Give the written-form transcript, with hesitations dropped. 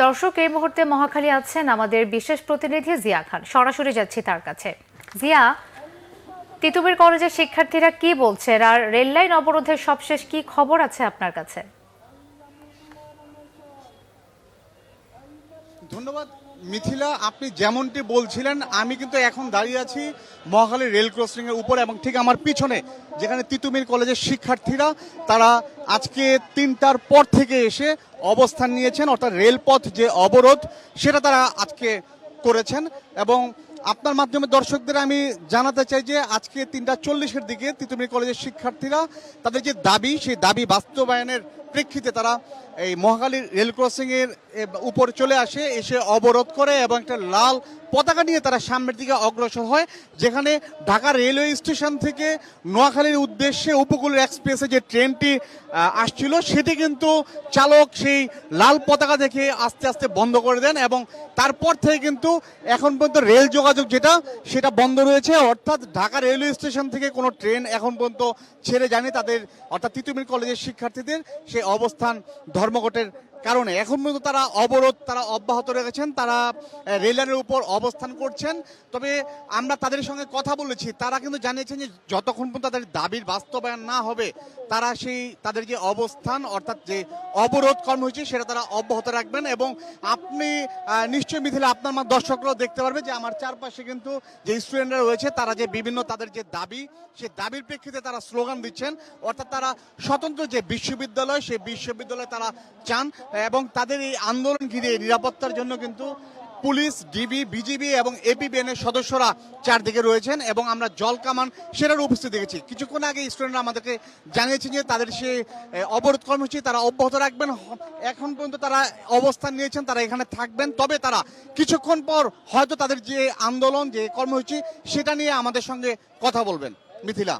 দর্শক, এই মুহূর্তে মহাখালী আছেন আমাদের বিশেষ প্রতিনিধি জিয়া খান। সরাসরি যাচ্ছি তার কাছে। জিয়া, তিতুমির কলেজের শিক্ষার্থীরা কি বলছেন, আর রেল লাইন অবরোধের সবশেষ কি খবর আছে আপনার কাছে? ধন্যবাদ মিথিলা, আপনি যেমনটি বলছিলেন আমি কিন্তু এখন দাঁড়িয়ে আছি মহাখালী রেল ক্রসিং এর উপরে এবং ঠিক আমার পিছনে যেখানে তিতুমির কলেজের শিক্ষার্থীরা তারা আজকে 3টার পর থেকে এসে অবস্থান নিয়েছেন, অর্থাৎ রেলপথ যে অবরোধ সেটা তারা আজকে করেছেন। এবং আপনার মাধ্যমে দর্শকদের আমি জানাতে চাই যে আজকে 3:40-এর দিকে তিতুমির কলেজের শিক্ষার্থীরা তাদের যে দাবি সেই দাবি বাস্তবায়নের প্রেক্ষিতে তারা এই মহাখালী রেল ক্রসিং এর উপর চলে আসে, এসে অবরোধ করে এবং একটা লাল পতাকা নিয়ে তারা সামনের দিকে অগ্রসর হয়। যেখানে ঢাকা রেলওয়ে স্টেশন থেকে নোয়াখালীর উদ্দেশ্যে উপকূল এক্সপ্রেসে যে ট্রেনটি আসছিল সেটি কিন্তু চালক সেই লাল পতাকা দেখে আস্তে আস্তে বন্ধ করে দেন এবং তারপর থেকে কিন্তু এখন পর্যন্ত রেল যোগাযোগ সেটা বন্ধ রয়েছে। অর্থাৎ ঢাকা রেলওয়ে স্টেশন থেকে কোনো ট্রেন এখন পর্যন্ত ছেড়ে যায়নি তাদের, অর্থাৎ তিতুমির কলেজের শিক্ষার্থীদের সেই অবস্থান ধর্মঘটের কারণে। এখন পর্যন্ত তারা অবরোধ অব্যাহত রেখেছেন, তারা রেলের উপর অবস্থান করছেন। তবে আমরা তাদের সঙ্গে কথা বলেছি, তারা কিন্তু জানিয়েছেন যে যতক্ষণ পর্যন্ত তাদের দাবির বাস্তবায়ন না হবে তারা তাদের যে অবস্থান অর্থাৎ যে অবরোধ কর্মসূচি সেটা তারা অব্যাহত রাখবেন। এবং আপনি নিশ্চয়ই মিথিলা, আপনার দর্শকরাও দেখতে পারবে যে আমার চারপাশে কিন্তু যে স্টুডেন্টরা রয়েছে তারা যে বিভিন্ন তাদের যে দাবি সেই দাবির প্রেক্ষিতে তারা স্লোগান দিচ্ছেন। অর্থাৎ তারা স্বতন্ত্র যে বিশ্ববিদ্যালয় সেই বিশ্ববিদ্যালয় তারা চান এবং তাদের এই আন্দোলন ঘিরে নিরাপত্তার জন্য কিন্তু পুলিশ, ডিবি, বিজিবি এবং এপিবিএন এর সদস্যরা চারদিকে রয়েছেন এবং আমরা জল কামান সেটার উপস্থিত দেখেছি। কিছুক্ষণ আগে স্টুডেন্টরা আমাদেরকে জানিয়েছেন যে তাদের সে অবরোধ কর্মসূচি তারা অব্যাহত রাখবেন। এখন পর্যন্ত তারা অবস্থান নিয়েছেন, তারা এখানে থাকবেন। তবে তারা কিছুক্ষণ পর হয়তো তাদের যে আন্দোলন যে কর্মসূচি সেটা নিয়ে আমাদের সঙ্গে কথা বলবেন। মিথিলা।